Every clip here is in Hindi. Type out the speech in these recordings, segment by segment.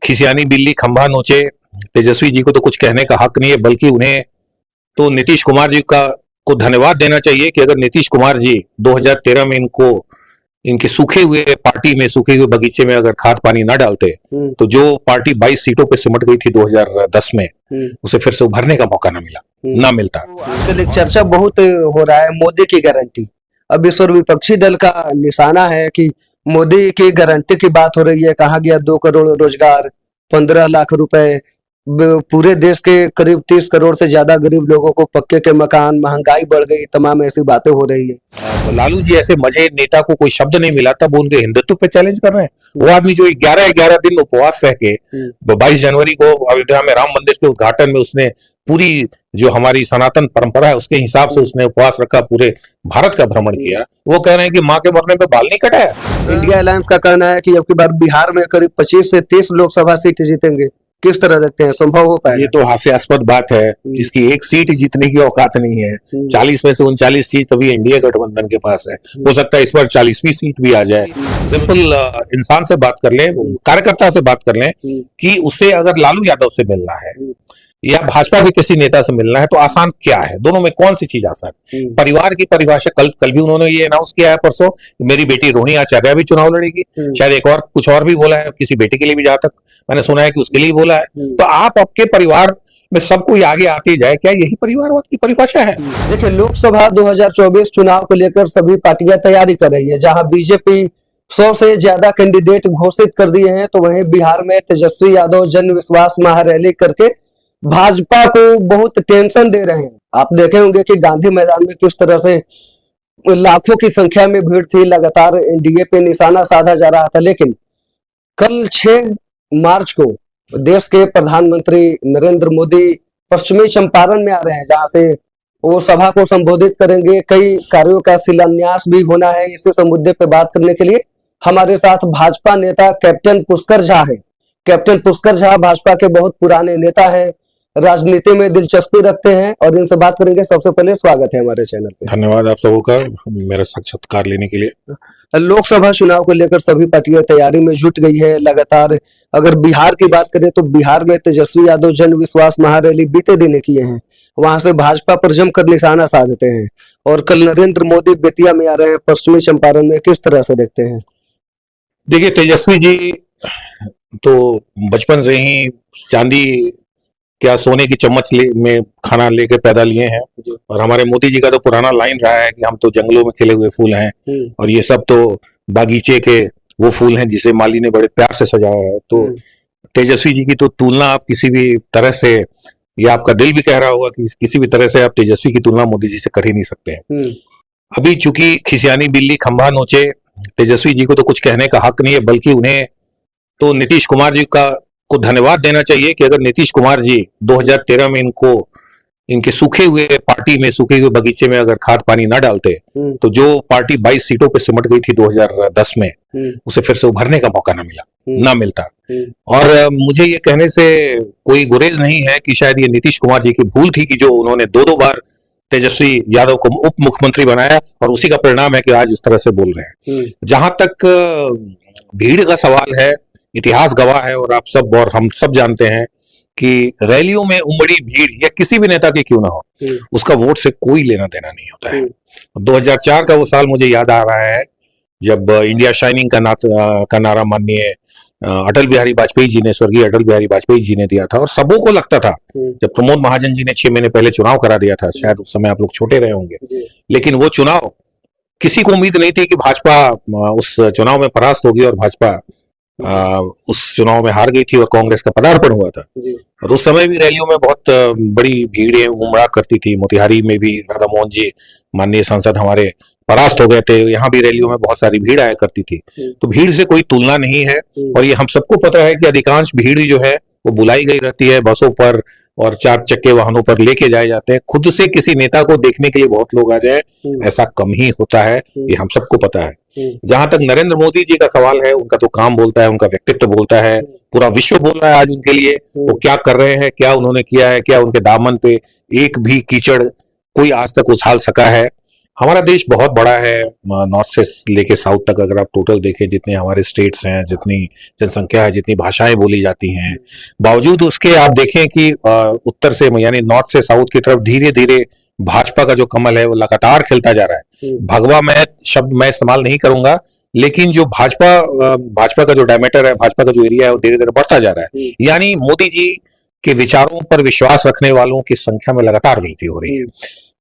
खिसियानी बिल्ली खंभा नोचे, तेजस्वी जी को तो कुछ कहने का हक नहीं है, बल्कि उन्हें तो नीतीश कुमार जी को धन्यवाद देना चाहिए कि अगर नीतीश कुमार जी 2013 में इनके सूखे हुए पार्टी में, सूखे हुए बगीचे में अगर खाद पानी ना डालते तो जो पार्टी 22 सीटों पे सिमट गई थी 2010 में, उसे फिर से उभरने का मौका ना मिलता। आजकल एक चर्चा बहुत हो रहा है मोदी की गारंटी। अब इस पर विपक्षी दल का निशाना है कि मोदी की गारंटी की बात हो रही है, कहा गया 2 करोड़ रोजगार, 15 लाख रुपए, पूरे देश के करीब 30 करोड़ से ज्यादा गरीब लोगों को पक्के के मकान, महंगाई बढ़ गई, तमाम ऐसी बातें हो रही है। लालू जी ऐसे मजे नेता को कोई शब्द नहीं मिला, तब उनके हिंदुत्व पे चैलेंज कर रहे हैं। वो आदमी जो 11 दिन उपवास सह के 22 जनवरी को अयोध्या में राम मंदिर के उद्घाटन में उसने पूरी जो हमारी सनातन परंपरा है उसके हिसाब से उसने उपवास रखा, पूरे भारत का भ्रमण किया। वो कह रहे हैं कि माँ के मरने पे बाल नहीं कटाया। इंडिया अलायंस का कहना है कि अब की बार बिहार में करीब 25 से 30 लोकसभा सीट जीतेंगे। किस तरह देखते हैं, संभव हो पाएगा? ये तो हास्यास्पद बात है, जिसकी एक सीट जीतने की औकात नहीं है। 40 में से 39 सीट अभी एनडीए गठबंधन के पास है। हो सकता है इस बार 40वीं सीट भी आ जाए। सिंपल इंसान से बात कर लें, कार्यकर्ता से बात कर लें कि उसे अगर लालू यादव से मिलना है या भाजपा के किसी नेता से मिलना है तो आसान क्या है? दोनों में कौन सी चीज आसान? परिवार की परिभाषा कल भी उन्होंने ये अनाउंस किया है परसों, मेरी बेटी रोहिणी आचार्य भी चुनाव लड़ेगी। शायद एक और कुछ और भी बोला है, किसी बेटी के लिए भी, जहां तक मैंने सुना है कि उसके लिए बोला है। तो आप आपके परिवार में सब कोई आगे आते जाए, क्या यही परिवारवाद की परिभाषा है? देखिए, लोकसभा 2024 चुनाव को लेकर सभी पार्टियां तैयारी कर रही है। जहां बीजेपी 100 से ज्यादा कैंडिडेट घोषित कर दिए हैं, तो वहीं बिहार में तेजस्वी यादव जन विश्वास महारैली करके भाजपा को बहुत टेंशन दे रहे हैं। आप देखे होंगे कि गांधी मैदान में किस तरह से लाखों की संख्या में भीड़ थी, लगातार एनडीए पे निशाना साधा जा रहा था। लेकिन कल 6 मार्च को देश के प्रधानमंत्री नरेंद्र मोदी पश्चिमी चंपारण में आ रहे हैं, जहां से वो सभा को संबोधित करेंगे। कई कार्यों का शिलान्यास भी होना है। इसी मुद्दे पे बात करने के लिए हमारे साथ भाजपा नेता कैप्टन पुष्कर झा है। कैप्टन पुष्कर झा भाजपा के बहुत पुराने नेता हैं, राजनीति में दिलचस्पी रखते हैं और इनसे बात करेंगे। सबसे पहले स्वागत है हमारे चैनल पे। धन्यवाद आप सबों का मेरा साक्षात्कार लेने के लिए। लोकसभा चुनाव को लेकर सभी पार्टियां तैयारी में जुट गई है लगातार। अगर बिहार की बात करें तो बिहार में तेजस्वी यादव जन विश्वास महारैली बीते दिन किए हैं, वहां से भाजपा पर जमकर निशाना साधते हैं। और कल नरेंद्र मोदी बेतिया में आ रहे हैं, पश्चिमी चंपारण में। किस तरह से देखते हैं? देखिए, तेजस्वी जी तो बचपन से ही चांदी क्या सोने की चम्मच में खाना लेके पैदा लिए हैं, और हमारे मोदी जी का तो पुराना लाइन रहा है कि हम तो जंगलों में खिले हुए फूल हैं और ये सब तो बागीचे के वो फूल हैं जिसे माली ने बड़े प्यार से सजाया है। तो तेजस्वी जी की तो तुलना आप किसी भी तरह से, या आपका दिल भी कह रहा होगा कि किसी भी तरह से आप तेजस्वी की तुलना मोदी जी से कर ही नहीं सकते हैं। अभी चूंकि खिसियानी बिल्ली खंभा नोचे, तेजस्वी जी को तो कुछ कहने का हक नहीं है, बल्कि उन्हें तो नीतीश कुमार जी को धन्यवाद देना चाहिए कि अगर नीतीश कुमार जी 2013 में इनके सूखे हुए पार्टी में, सूखे हुए बगीचे में अगर खाद पानी ना डालते तो जो पार्टी 22 सीटों पे सिमट गई थी 2010 में, उसे फिर से उभरने का मौका ना मिलता। और मुझे ये कहने से कोई गुरेज नहीं है कि शायद ये नीतीश कुमार जी की भूल थी कि जो उन्होंने 2 बार तेजस्वी यादव को उप मुख्यमंत्री बनाया, और उसी का परिणाम है कि आज इस तरह से बोल रहे हैं। जहां तक भीड़ का सवाल है, इतिहास गवाह है और आप सब और हम सब जानते हैं कि रैलियों में उमड़ी भीड़ या किसी भी नेता की क्यों ना हो, उसका वोट से कोई लेना देना नहीं होता है। 2004 का वो साल मुझे याद आ रहा है जब इंडिया शाइनिंग का नारा माननीय अटल बिहारी वाजपेयी जी ने, स्वर्गीय अटल बिहारी वाजपेयी जी ने दिया था। और सबों को लगता था, जब प्रमोद महाजन जी ने 6 महीने पहले चुनाव करा दिया था, शायद उस समय आप लोग छोटे रहे होंगे, लेकिन वो चुनाव किसी को उम्मीद नहीं थी कि भाजपा उस चुनाव में परास्त होगी और भाजपा उस चुनाव में हार गई थी और कांग्रेस का पदार्पण हुआ था। और उस समय भी रैलियों में बहुत बड़ी भीड़ें उमड़ा करती थी। मोतिहारी में भी राधा मोहन जी माननीय सांसद हमारे परास्त हो गए थे, यहाँ भी रैलियों में बहुत सारी भीड़ आया करती थी। तो भीड़ से कोई तुलना नहीं है, और ये हम सबको पता है कि अधिकांश भीड़ जो है वो बुलाई गई रहती है, बसों पर और 4 चक्के वाहनों पर लेके जाए जाते हैं। खुद से किसी नेता को देखने के लिए बहुत लोग आ जाए, ऐसा कम ही होता है, ये हम सबको पता है। जहां तक नरेंद्र मोदी जी का सवाल है, उनका तो काम बोलता है, उनका व्यक्तित्व बोलता है, पूरा विश्व बोल रहा है आज उनके लिए। वो क्या कर रहे हैं, क्या उन्होंने किया है, क्या उनके दामन पे एक भी कीचड़ कोई आज तक उछाल सका है, हमारा देश बहुत बड़ा है, नॉर्थ से लेके साउथ तक अगर आप टोटल देखें, जितने हमारे स्टेट्स हैं, जितनी जनसंख्या है, जितनी भाषाएं बोली जाती हैं, बावजूद उसके आप देखें कि उत्तर से यानी नॉर्थ से साउथ की तरफ धीरे धीरे भाजपा का जो कमल है वो लगातार खिलता जा रहा है। भगवा मैं शब्द मैं इस्तेमाल नहीं करूंगा, लेकिन जो भाजपा का जो डायमीटर है, भाजपा का जो एरिया है, वो धीरे धीरे बढ़ता जा रहा है। यानी मोदी जी के विचारों पर विश्वास रखने वालों की संख्या में लगातार वृद्धि हो रही है।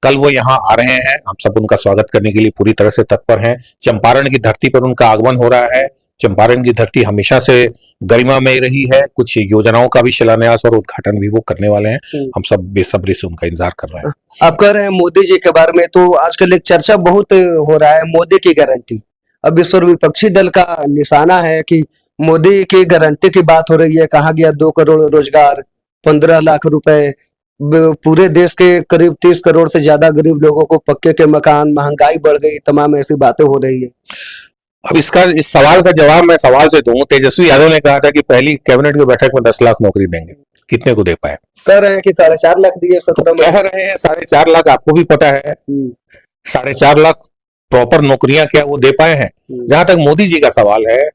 कल वो यहाँ आ रहे हैं, हम सब उनका स्वागत करने के लिए पूरी तरह से तत्पर हैं। चंपारण की धरती पर उनका आगमन हो रहा है। चंपारण की धरती हमेशा से गरिमा में रही है। कुछ योजनाओं का भी शिलान्यास और उद्घाटन भी वो करने वाले हैं। हम सब बेसब्री से उनका इंतजार कर रहे हैं। आप कह रहे हैं मोदी जी के बारे में, तो आजकल एक चर्चा बहुत हो रहा है मोदी की गारंटी। अब इस पर विपक्षी दल का निशाना है कि मोदी की गारंटी की बात हो रही है। कहा गया 2 करोड़ रोजगार, 15 लाख रुपए, पूरे देश के करीब 30 करोड़ से ज्यादा गरीब लोगों को पक्के के मकान, महंगाई बढ़ गई, तमाम ऐसी बातें हो रही है। अब इस सवाल का जवाब मैं सवाल से दूं। तेजस्वी यादव ने कहा था कि पहली कैबिनेट की बैठक में 10 लाख नौकरी देंगे, कितने को दे पाए? कह रहे हैं कि 4.5 लाख दिए 17 में। कह रहे हैं 4.5 लाख, आपको भी पता है 4.5 लाख प्रॉपर नौकरियां क्या वो दे पाए हैं? जहां तक मोदी जी का सवाल है,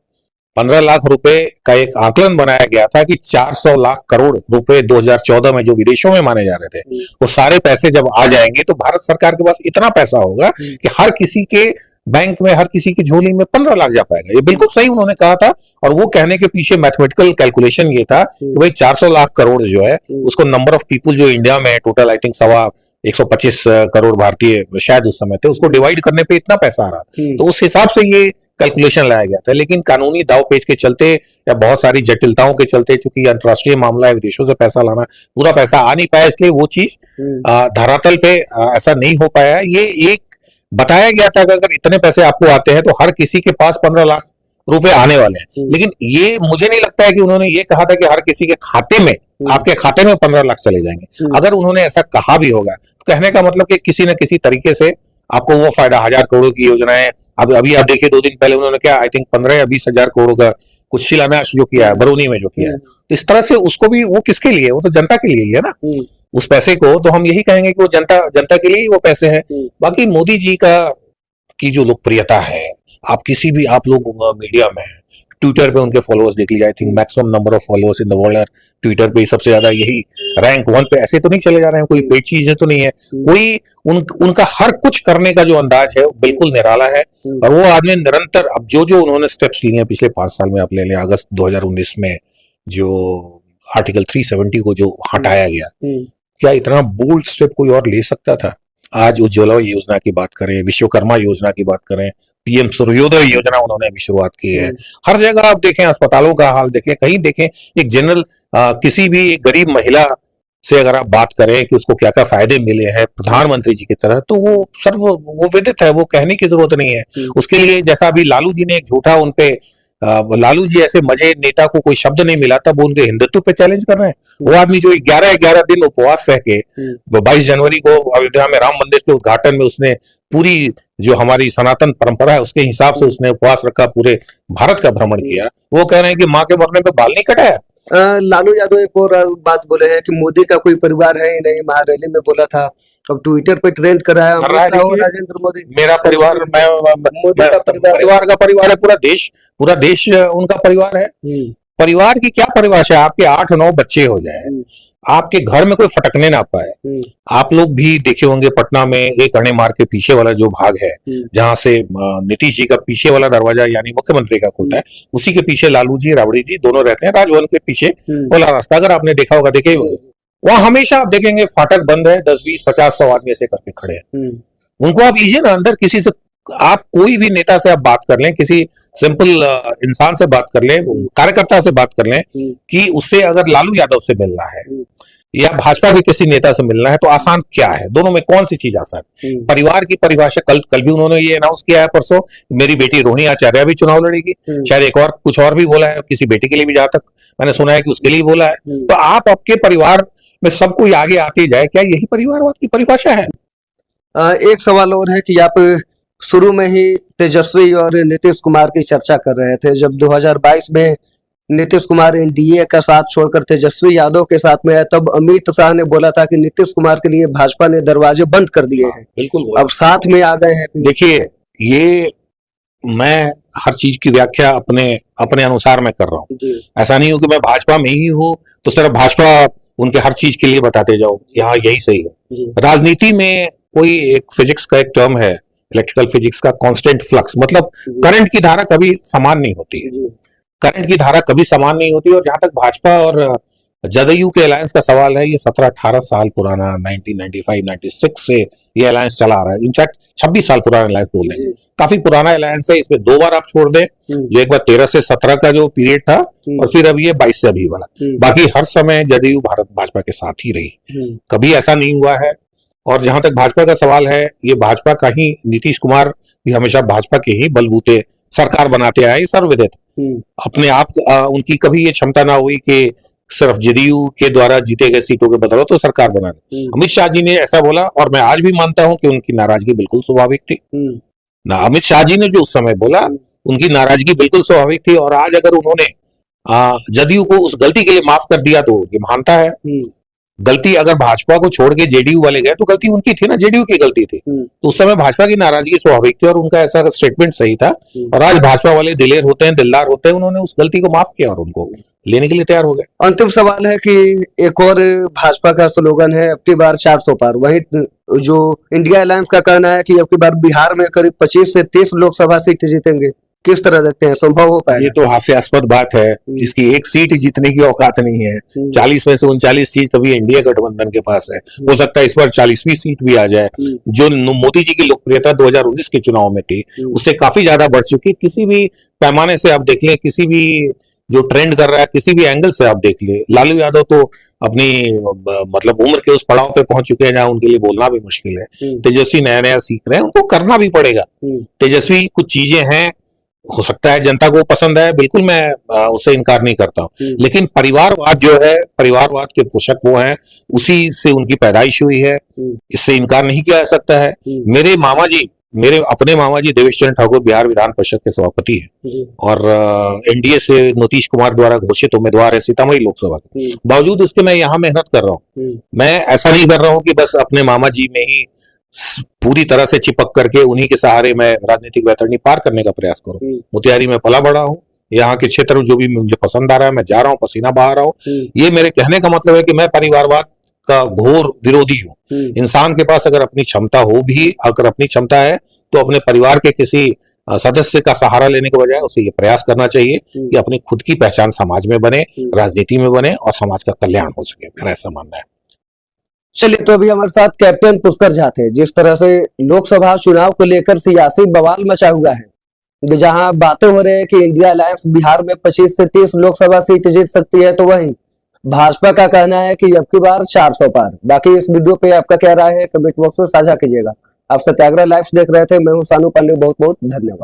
15 लाख रुपए का एक आकलन बनाया गया था कि 400 लाख करोड़ रुपए 2014 में जो विदेशों में माने जा रहे थे, वो सारे पैसे जब आ जाएंगे तो भारत सरकार के पास इतना पैसा होगा कि हर किसी के बैंक में, हर किसी की झोली में 15 लाख जा पाएगा। ये बिल्कुल सही उन्होंने कहा था। और वो कहने के पीछे मैथमेटिकल कैलकुलेशन ये था कि भाई 400 लाख करोड़ जो है उसको नंबर ऑफ पीपुल जो इंडिया में टोटल आई थिंक 125 करोड़ भारतीय शायद उस समय थे, उसको डिवाइड करने पे इतना पैसा आ रहा। तो उस हिसाब से ये कैलकुलेशन लाया गया था। लेकिन कानूनी दाव पेच के चलते या बहुत सारी जटिलताओं के चलते, चूंकि अंतर्राष्ट्रीय मामला है, विदेशों से पैसा लाना, पूरा पैसा आ नहीं पाया, इसलिए वो चीज धरातल पे ऐसा नहीं हो पाया। ये एक बताया गया था कि अगर इतने पैसे आपको आते हैं तो हर किसी के पास 15 लाख रुपए आने वाले हैं। लेकिन ये मुझे नहीं लगता है कि उन्होंने ये कहा था कि हर किसी के खाते में, आपके खाते में 15 लाख चले जाएंगे। अगर उन्होंने ऐसा कहा भी होगा तो कहने का मतलब कि किसी न किसी तरीके से आपको वो फायदा, 1000 करोड़ की योजनाएं, अभी आप देखिए 2 दिन पहले उन्होंने क्या आई थिंक 15 या 20 हजार करोड़ का कुछ शिलान्यास जो किया है बरौनी में जो किया है, तो इस तरह से उसको भी, वो किसके लिए, वो तो जनता के लिए ही है ना। उस पैसे को तो हम यही कहेंगे कि वो जनता के लिए ही वो पैसे हैं। बाकी मोदी जी की जो लोकप्रियता है, आप लोग मीडिया में, ट्विटर पे उनके फॉलोअर्स देख लीजिए, I think maximum number of followers in the world Twitter पे सबसे ज्यादा, यही रैंक 1 पे। ऐसे तो नहीं चले जा रहे हैं, कोई पेड चीज तो नहीं है कोई। उनका हर कुछ करने का जो अंदाज है बिल्कुल निराला है। और वो आदमी निरंतर, अब जो उन्होंने स्टेप्स लिए हैं पिछले 5 साल में, आप ले लें अगस्त 2019 में जो आर्टिकल 370 को जो हटाया गया, क्या इतना बोल्ड स्टेप कोई और ले सकता था? आज उज्ज्वला योजना की बात करें, विश्वकर्मा योजना की बात करें, पीएम सूर्योदय योजना उन्होंने अभी शुरुआत की है। हर जगह आप देखें, अस्पतालों का हाल देखें, कहीं देखें, एक जनरल किसी भी एक गरीब महिला से अगर आप बात करें कि उसको क्या क्या फायदे मिले हैं प्रधानमंत्री जी की तरह, तो वो विदित है, वो कहने की जरूरत नहीं है। उसके लिए जैसा अभी लालू जी ने एक झूठा उनपे, लालू जी ऐसे मजे नेता को कोई शब्द नहीं मिला था, वो उनके हिंदुत्व पे चैलेंज कर रहे हैं। वो आदमी जो 11 दिन उपवास सह के 22 जनवरी को अयोध्या में राम मंदिर के उद्घाटन में उसने पूरी जो हमारी सनातन परंपरा है उसके हिसाब से उसने उपवास रखा, पूरे भारत का भ्रमण किया। वो कह रहे हैं कि माँ के मरने पे बाल नहीं कटाया। लालू यादव एक और बात बोले हैं कि मोदी का कोई परिवार है ही नहीं, महारैली में बोला था। अब ट्विटर पे ट्रेंड कर रहा है नरेंद्र मोदी, मेरा परिवार, मोदी का परिवार का परिवार है, पूरा देश उनका परिवार है। परिवार की क्या परिभाषा है? आपके 8-9 बच्चे हो जाए, आपके घर में कोई फटकने ना पाए। आप लोग भी देखे होंगे पटना में एक अणे मार्ग के पीछे वाला जो भाग है, जहां से नीतीश जी का पीछे वाला दरवाजा यानी मुख्यमंत्री का खुलता है, उसी के पीछे लालू जी, राबड़ी जी दोनों रहते हैं। राजभवन के पीछे वाला रास्ता अगर आपने देखा होगा, देखे होंगे, वहां हमेशा आप देखेंगे फाटक बंद है, 10, 20, 50, 100 आदमी ऐसे करके खड़े हैं। उनको आप लीजिए ना अंदर, किसी से आप कोई भी नेता से आप बात कर लें, किसी सिंपल इंसान से बात कर लें, कार्यकर्ता से बात कर लें कि उससे अगर लालू यादव से मिलना है या भाजपा के किसी नेता से मिलना है तो आसान क्या है? दोनों में कौन सी चीज आसान? परिवार की परिभाषा कल भी उन्होंने ये अनाउंस किया है, परसों मेरी बेटी रोहिणी आचार्य भी चुनाव लड़ेगी, शायद एक और कुछ और भी बोला है, किसी बेटी के लिए भी जहां तक मैंने सुना है कि उसके लिए बोला है। तो आप आपके परिवार में सब कोई आगे आते जाए, क्या यही परिवारवाद की परिभाषा है? एक सवाल और है कि आप शुरू में ही तेजस्वी और नीतीश कुमार की चर्चा कर रहे थे। जब 2022 में नीतीश कुमार एनडीए का साथ छोड़कर तेजस्वी यादव के साथ में है, तब अमित शाह ने बोला था कि नीतीश कुमार के लिए भाजपा ने दरवाजे बंद कर दिए हैं, बिल्कुल। अब साथ में आ गए हैं। देखिए, ये मैं हर चीज की व्याख्या अपने अपने अनुसार मैं कर रहा हूँ। ऐसा नहीं हो कि मैं भाजपा में ही हूँ तो सिर्फ भाजपा उनके हर चीज के लिए बताते जाओ यहाँ यही सही है। राजनीति में कोई एक फिजिक्स का एक टर्म है, इलेक्ट्रिकल फिजिक्स का, कांस्टेंट फ्लक्स, मतलब करंट की धारा कभी समान नहीं होती है। करंट की धारा कभी समान नहीं होती। और जहां तक भाजपा और जदयू के अलायंस का सवाल है, ये 17-18 साल पुराना, 1995-96 से ये अलायंस चला आ रहा है। इनफैक्ट 26 साल पुराना अलायंस बोल रहे हैं, काफी पुराना अलायंस है। इसमें 2 बार आप छोड़ दें, जो एक बार 13 से 17 का जो पीरियड था और फिर अब ये 22 से अभी वाला, बाकी हर समय जदयू भारत भाजपा के साथ ही रही, कभी ऐसा नहीं हुआ है। और जहां तक भाजपा का सवाल है, ये भाजपा का ही, नीतीश कुमार भी हमेशा भाजपा के ही बलबूते सरकार बनाते आए, सर्वविदित। अपने आप उनकी कभी ये क्षमता ना हुई कि सिर्फ जदयू के द्वारा जीते गए सीटों के बदौलत तो सरकार बना दी। अमित शाह जी ने ऐसा बोला और मैं आज भी मानता हूं कि उनकी नाराजगी बिल्कुल स्वाभाविक थी। ना अमित शाह जी ने जो उस समय बोला, उनकी नाराजगी बिल्कुल स्वाभाविक थी। और आज अगर उन्होंने जदयू को उस गलती के लिए माफ कर दिया तो ये मानता है। गलती अगर भाजपा को छोड़ के जेडीयू वाले गए तो गलती उनकी थी ना, जेडीयू की गलती थी। तो उस समय भाजपा की नाराजगी स्वाभाविक थी और उनका ऐसा स्टेटमेंट सही था। और आज भाजपा वाले दिलेर होते हैं, दिलदार होते हैं, उन्होंने उस गलती को माफ किया और उनको लेने के लिए तैयार हो गए। अंतिम सवाल है कि एक और भाजपा का स्लोगन है, अब की बार 400 पार। वहीं जो इंडिया अलायंस का कहना है कि अब की बार बिहार में करीब 25 से 30 लोकसभा सीट जीतेंगे। किस तरह देखते हैं, संभव हो पाएगा? ये तो हास्यास्पद बात है, जिसकी एक सीट जीतने की औकात नहीं है। 40 में से 39 सीट तभी एनडीए गठबंधन के पास है। हो सकता है इस बार 40वीं सीट भी आ जाए। जो मोदी जी की लोकप्रियता 2019 के चुनाव में थी, उससे काफी ज्यादा बढ़ चुकी। किसी भी पैमाने से आप देख लें, किसी भी जो ट्रेंड कर रहा है, किसी भी एंगल से आप देख ले, लालू यादव तो अपनी मतलब उम्र के उस पड़ाव पे पहुंच चुके हैं जहां उनके लिए बोलना भी मुश्किल है। तेजस्वी नया नया सीख रहे हैं, उनको करना भी पड़ेगा। तेजस्वी कुछ चीजें हैं, हो सकता है जनता को पसंद है, बिल्कुल मैं उससे इनकार नहीं करता हूं, लेकिन परिवारवाद जो है, परिवारवाद के पोषक वो हैं, उसी से उनकी पैदाइश हुई है, इससे इनकार नहीं किया जा सकता है। मेरे मामा जी, मेरे अपने मामा जी देवेश चंद्र ठाकुर बिहार विधान परिषद के सभापति हैं और एनडीए से नीतीश कुमार द्वारा घोषित उम्मीदवार है सीतामढ़ी लोकसभा के। बावजूद इसके मैं यहाँ मेहनत कर रहा हूँ। मैं ऐसा नहीं कर रहा हूँ कि बस अपने मामा जी में ही पूरी तरह से चिपक करके उन्हीं के सहारे मैं राजनीतिक वैतरणी पार करने का प्रयास करूं। मोतिहारी में पला बड़ा हूं, यहाँ के क्षेत्र जो भी मुझे पसंद आ रहा है मैं जा रहा हूं, पसीना बहा रहा हूं। ये मेरे कहने का मतलब है कि मैं परिवारवाद का घोर विरोधी हूं। इंसान के पास अगर अपनी क्षमता हो भी, अगर अपनी क्षमता है तो अपने परिवार के किसी सदस्य का सहारा लेने के बजाय उसे ये प्रयास करना चाहिए कि अपनी खुद की पहचान समाज में बने, राजनीति में बने और समाज का कल्याण हो सके। मेरा ऐसा मानना है। चलिए, तो अभी हमारे साथ कैप्टन पुष्कर झा थे। जिस तरह से लोकसभा चुनाव को लेकर सियासी बवाल मचा हुआ है, जहां बातें हो रही है कि इंडिया अलायंस बिहार में 25 से 30 लोकसभा सीट जीत सकती है, तो वहीं भाजपा का कहना है कि अब की बार 400 पार। बाकी इस वीडियो पे आपका क्या राय है, कमेंट बॉक्स में साझा कीजिएगा। आप सत्याग्रह लाइव देख रहे थे, मैं हूं सानू पांडे। बहुत बहुत धन्यवाद।